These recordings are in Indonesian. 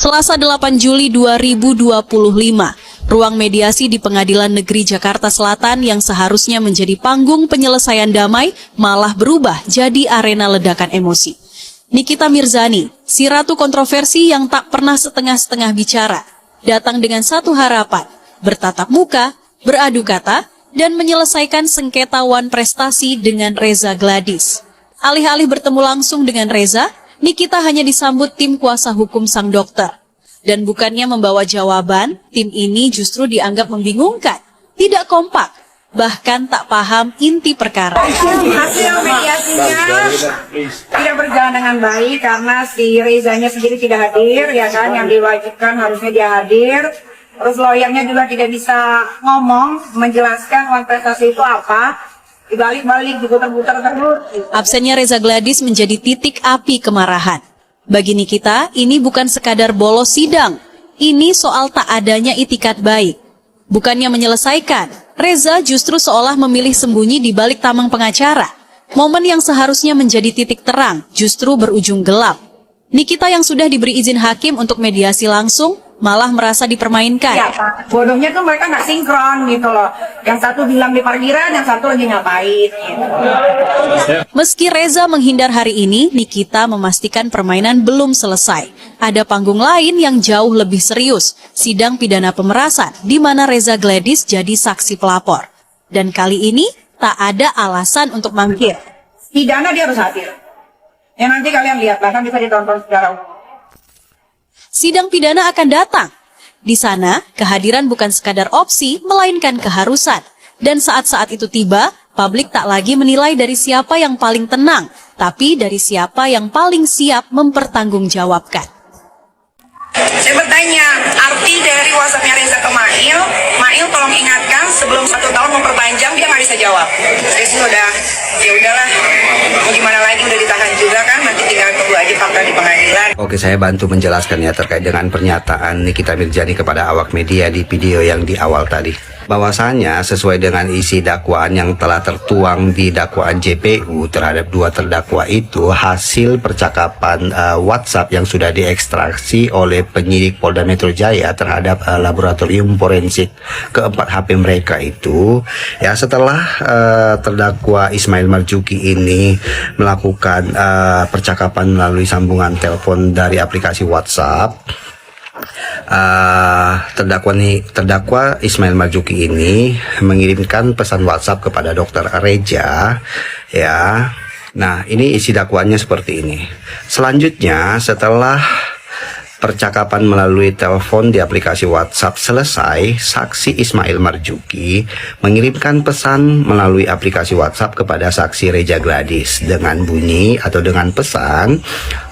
Selasa 8 Juli 2025, ruang mediasi di Pengadilan Negeri Jakarta Selatan yang seharusnya menjadi panggung penyelesaian damai malah berubah jadi arena ledakan emosi. Nikita Mirzani, si ratu kontroversi yang tak pernah setengah-setengah bicara, datang dengan satu harapan, bertatap muka, beradu kata, dan menyelesaikan sengketa wan prestasi dengan Reza Gladys. Alih-alih bertemu langsung dengan Reza, Nikita hanya disambut tim kuasa hukum sang dokter. Dan bukannya membawa jawaban, tim ini justru dianggap membingungkan, tidak kompak, bahkan tak paham inti perkara. Hasil mediasinya tidak berjalan dengan baik karena si Rezanya sendiri tidak hadir, ya kan, yang diwajibkan harusnya dia hadir. Terus lawyernya juga tidak bisa ngomong, menjelaskan uang prestasi itu apa. Dibalik-balik, diputar-putar terus. Absennya Reza Gladys menjadi titik api kemarahan. Bagi Nikita, ini bukan sekadar bolos sidang. Ini soal tak adanya itikat baik. Bukannya menyelesaikan, Reza justru seolah memilih sembunyi di balik tameng pengacara. Momen yang seharusnya menjadi titik terang justru berujung gelap. Nikita yang sudah diberi izin hakim untuk mediasi langsung, malah merasa dipermainkan. Ya, bodohnya tuh mereka nggak sinkron gitu loh. Yang satu bilang di parkiran, yang satu lagi ngapain. Gitu. Meski Reza menghindar hari ini, Nikita memastikan permainan belum selesai. Ada panggung lain yang jauh lebih serius, sidang pidana pemerasan, di mana Reza Gladys jadi saksi pelapor. Dan kali ini tak ada alasan untuk mangkir. Pidana dia harus hadir. Ya nanti kalian lihat, bahkan bisa ditonton secara umum. Sidang pidana akan datang. Di sana, kehadiran bukan sekadar opsi, melainkan keharusan. Dan saat-saat itu tiba, publik tak lagi menilai dari siapa yang paling tenang, tapi dari siapa yang paling siap mempertanggungjawabkan. Saya bertanya, arti dari WhatsApp-nya Reza ke Mail, Mail tolong ingatkan sebelum 1 tahun memperpanjang, dia nggak bisa jawab. Saya sih udah, ya udahlah, mau gimana lagi, udah ditahan juga kan, nanti tinggal tunggu aja fakta di pengadilan. Oke, saya bantu menjelaskannya terkait dengan pernyataan Nikita Mirzani kepada awak media di video yang di awal tadi. Bahwasanya sesuai dengan isi dakwaan yang telah tertuang di dakwaan JPU terhadap 2 terdakwa itu, hasil percakapan WhatsApp yang sudah diekstraksi oleh penyidik Polda Metro Jaya terhadap laboratorium forensik keempat HP mereka itu, ya setelah terdakwa Ismail Marzuki ini melakukan percakapan melalui sambungan telepon dari aplikasi WhatsApp, terdakwa Ismail Marzuki ini mengirimkan pesan WhatsApp kepada Dokter Reza, ya. Nah, ini isi dakwaannya seperti ini. Selanjutnya, setelah percakapan melalui telepon di aplikasi WhatsApp selesai, saksi Ismail Marzuki mengirimkan pesan melalui aplikasi WhatsApp kepada saksi Reza Gladys dengan bunyi atau dengan pesan,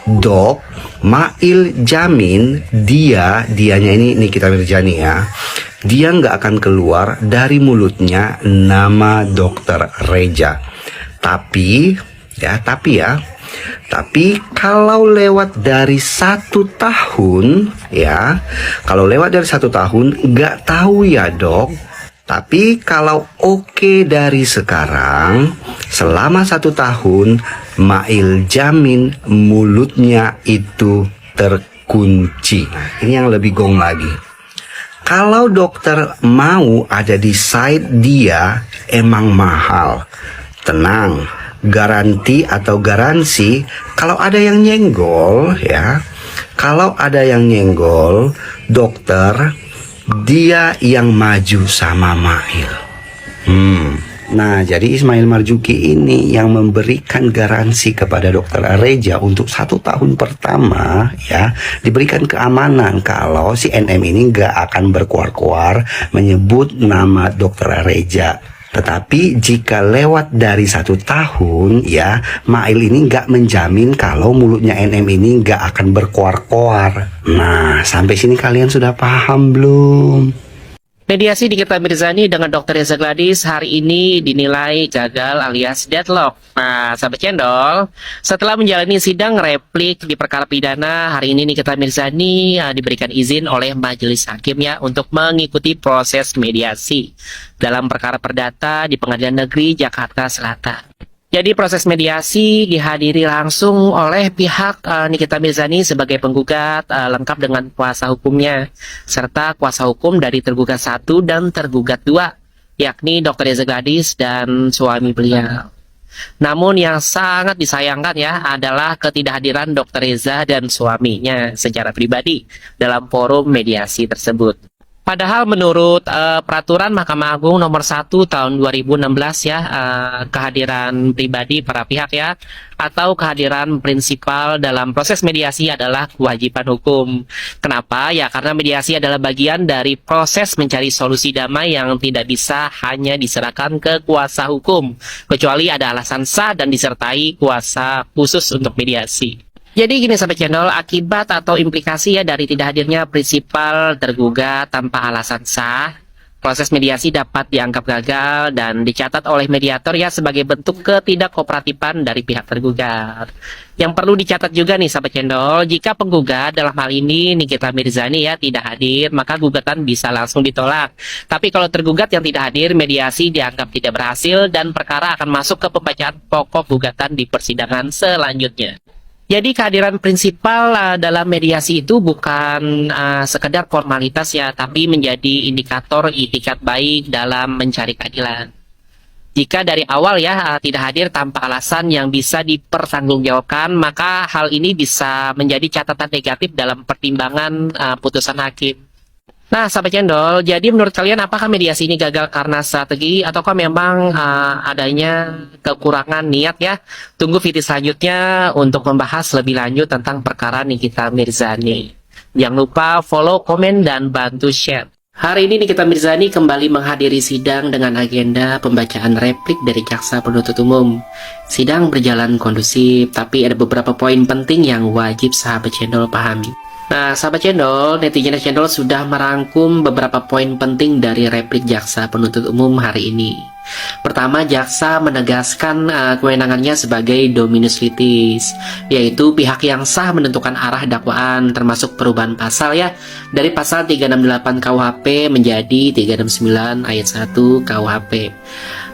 "Dok, Mail jamin dianya ini Nikita Mirzani ya, dia nggak akan keluar dari mulutnya nama Dokter Reza. Tapi kalau lewat dari 1 tahun ya, kalau lewat dari 1 tahun nggak tahu ya dok. Tapi kalau oke dari sekarang, selama 1 tahun, Mail jamin mulutnya itu terkunci." Nah, ini yang lebih gong lagi. Kalau dokter mau ada di side dia, emang mahal. Tenang, garansi kalau ada yang nyenggol ya, dokter dia yang maju sama Mail. Nah, jadi Ismail Marzuki ini yang memberikan garansi kepada Dokter Reza untuk 1 tahun pertama ya, diberikan keamanan kalau si NM ini nggak akan berkuar-kuar menyebut nama Dokter Reza. Tetapi jika lewat dari 1 tahun ya, Mail ini nggak menjamin kalau mulutnya NM ini nggak akan berkoar-koar. Nah, sampai sini kalian sudah paham belum? Mediasi Nikita Mirzani dengan Dr. Reza Gladys hari ini dinilai gagal alias deadlock. Nah, sahabat cendol, setelah menjalani sidang replik di perkara pidana, hari ini Nikita Mirzani diberikan izin oleh majelis hakim ya untuk mengikuti proses mediasi dalam perkara perdata di Pengadilan Negeri Jakarta Selatan. Jadi proses mediasi dihadiri langsung oleh pihak Nikita Mirzani sebagai penggugat lengkap dengan kuasa hukumnya serta kuasa hukum dari tergugat 1 dan tergugat 2 yakni Dr. Reza Gladys dan suami beliau. Namun yang sangat disayangkan ya adalah ketidakhadiran Dr. Reza dan suaminya secara pribadi dalam forum mediasi tersebut. Padahal menurut peraturan Mahkamah Agung nomor 1 tahun 2016 ya, kehadiran pribadi para pihak ya, atau kehadiran prinsipal dalam proses mediasi adalah kewajiban hukum. Kenapa? Ya karena mediasi adalah bagian dari proses mencari solusi damai yang tidak bisa hanya diserahkan ke kuasa hukum, kecuali ada alasan sah dan disertai kuasa khusus untuk mediasi. Jadi gini sahabat channel, akibat atau implikasi ya dari tidak hadirnya prinsipal tergugat tanpa alasan sah, proses mediasi dapat dianggap gagal dan dicatat oleh mediator ya sebagai bentuk ketidakkooperatifan dari pihak tergugat. Yang perlu dicatat juga nih sahabat channel, jika penggugat dalam hal ini Nikita Mirzani ya tidak hadir, maka gugatan bisa langsung ditolak. Tapi kalau tergugat yang tidak hadir, mediasi dianggap tidak berhasil dan perkara akan masuk ke pembacaan pokok gugatan di persidangan selanjutnya. Jadi kehadiran prinsipal dalam mediasi itu bukan sekedar formalitas ya, tapi menjadi indikator itikat baik dalam mencari keadilan. Jika dari awal ya tidak hadir tanpa alasan yang bisa dipertanggungjawabkan, maka hal ini bisa menjadi catatan negatif dalam pertimbangan putusan hakim. Nah, sahabat cendol, jadi menurut kalian apakah mediasi ini gagal karena strategi ataukah memang adanya kekurangan niat ya? Tunggu video selanjutnya untuk membahas lebih lanjut tentang perkara Nikita Mirzani. Jangan lupa follow, komen, dan bantu share. Hari ini Nikita Mirzani kembali menghadiri sidang dengan agenda pembacaan replik dari jaksa penuntut umum. Sidang berjalan kondusif, tapi ada beberapa poin penting yang wajib sahabat cendol pahami. Nah, sahabat channel, netizen channel sudah merangkum beberapa poin penting dari replik jaksa penuntut umum hari ini. Pertama, jaksa menegaskan kewenangannya sebagai dominus litis, yaitu pihak yang sah menentukan arah dakwaan termasuk perubahan pasal ya, dari pasal 368 KUHP menjadi 369 ayat 1 KUHP.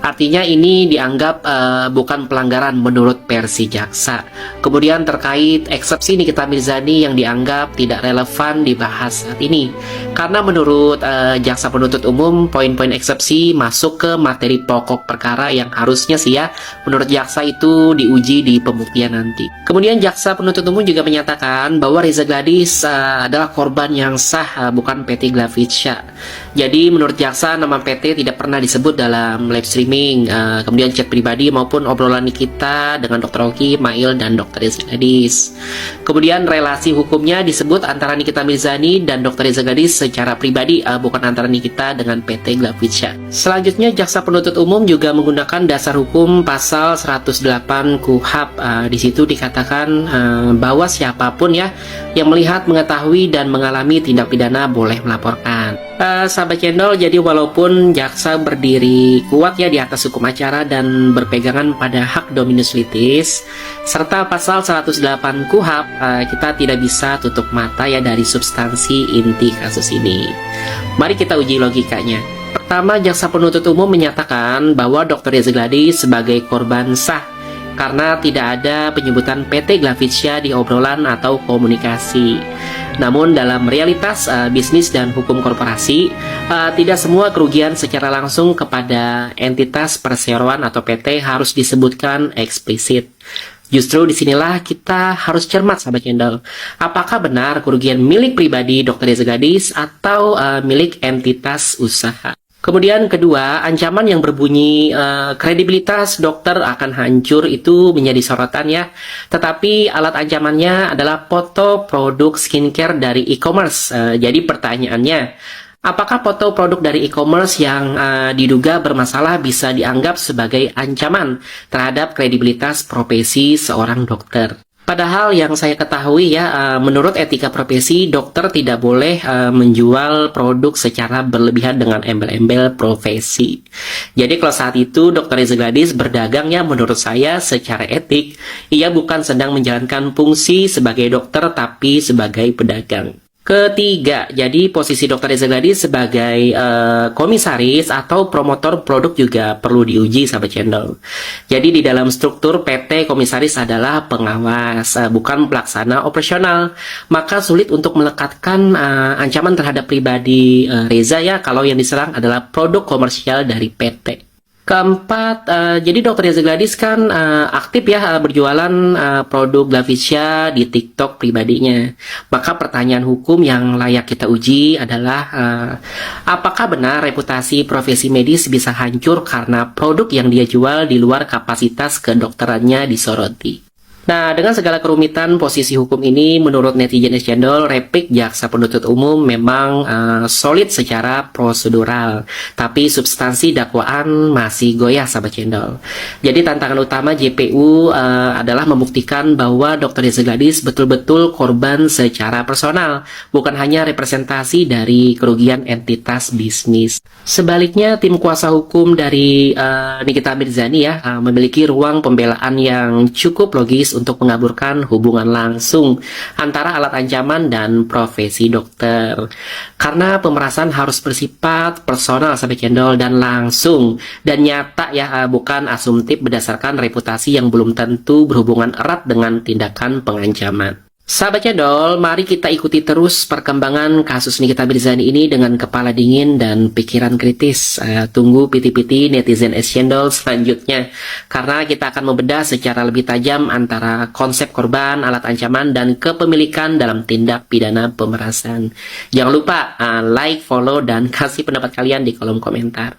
Artinya ini dianggap bukan pelanggaran menurut versi jaksa. Kemudian terkait eksepsi Nikita Mirzani yang dianggap tidak relevan dibahas saat ini. Karena menurut jaksa penuntut umum, poin-poin eksepsi masuk ke materi pokok perkara yang harusnya sih ya, menurut jaksa itu diuji di pembuktian nanti. Kemudian jaksa penuntut umum juga menyatakan bahwa Reza Gladys adalah korban yang sah, bukan PT Glavidsya. Jadi menurut jaksa nama PT tidak pernah disebut dalam live streaming, kemudian chat pribadi maupun obrolan Nikita dengan Dr. Oki, Mail, dan Dr. Reza Gladys. Kemudian relasi hukumnya disebut antara Nikita Mirzani dan Dr. Reza Gladys secara pribadi, bukan antara Nikita dengan PT Glavidsya. Selanjutnya jaksa penuntut umum juga menggunakan dasar hukum pasal 108 KUHP. Di situ dikatakan bahwa siapapun ya yang melihat, mengetahui, dan mengalami tindak pidana boleh melaporkan. Sahabat channel, jadi walaupun jaksa berdiri kuat ya di atas hukum acara dan berpegangan pada hak dominus litis serta pasal 108 KUHP, kita tidak bisa tutup mata ya dari substansi inti kasus ini. Mari kita uji logikanya. Pertama, jaksa penuntut umum menyatakan bahwa Dr. Reza Gladys sebagai korban sah karena tidak ada penyebutan PT Glavidsya di obrolan atau komunikasi. Namun dalam realitas bisnis dan hukum korporasi, tidak semua kerugian secara langsung kepada entitas perseroan atau PT harus disebutkan eksplisit. Justru disinilah kita harus cermat sahabat channel. Apakah benar kerugian milik pribadi Dr. Reza Gladys atau milik entitas usaha? Kemudian kedua, ancaman yang berbunyi kredibilitas dokter akan hancur itu menjadi sorotan ya. Tetapi alat ancamannya adalah foto produk skincare dari e-commerce. Jadi pertanyaannya, apakah foto produk dari e-commerce yang diduga bermasalah bisa dianggap sebagai ancaman terhadap kredibilitas profesi seorang dokter? Padahal yang saya ketahui ya, menurut etika profesi, dokter tidak boleh menjual produk secara berlebihan dengan embel-embel profesi. Jadi kalau saat itu Dr. Reza Gladys berdagang ya, menurut saya secara etik, ia bukan sedang menjalankan fungsi sebagai dokter tapi sebagai pedagang. Ketiga, jadi posisi Dr. Reza Gladys sebagai komisaris atau promotor produk juga perlu diuji, sahabat channel. Jadi di dalam struktur PT, komisaris adalah pengawas, bukan pelaksana operasional. Maka sulit untuk melekatkan ancaman terhadap pribadi Reza ya kalau yang diserang adalah produk komersial dari PT. Keempat, jadi Dr. Reza Gladys kan aktif ya berjualan produk Glavisya di TikTok pribadinya. Maka pertanyaan hukum yang layak kita uji adalah apakah benar reputasi profesi medis bisa hancur karena produk yang dia jual di luar kapasitas kedokterannya disoroti. Nah, dengan segala kerumitan posisi hukum ini, menurut netizen Cendol, replik jaksa penuntut umum memang solid secara prosedural, tapi substansi dakwaan masih goyah, sahabat Cendol. Jadi tantangan utama JPU adalah membuktikan bahwa Dr. Reza Gladys betul-betul korban secara personal, bukan hanya representasi dari kerugian entitas bisnis. Sebaliknya, tim kuasa hukum dari Nikita Mirzani ya memiliki ruang pembelaan yang cukup logis untuk mengaburkan hubungan langsung antara alat ancaman dan profesi dokter. Karena pemerasan harus bersifat personal, sahabat cendol, dan langsung dan nyata ya, bukan asumtif berdasarkan reputasi yang belum tentu berhubungan erat dengan tindakan pengancaman. Sahabat Cendol, mari kita ikuti terus perkembangan kasus Nikita Mirzani ini dengan kepala dingin dan pikiran kritis. Tunggu piti-piti netizen Cendol selanjutnya, karena kita akan membedah secara lebih tajam antara konsep korban, alat ancaman, dan kepemilikan dalam tindak pidana pemerasan. Jangan lupa like, follow, dan kasih pendapat kalian di kolom komentar.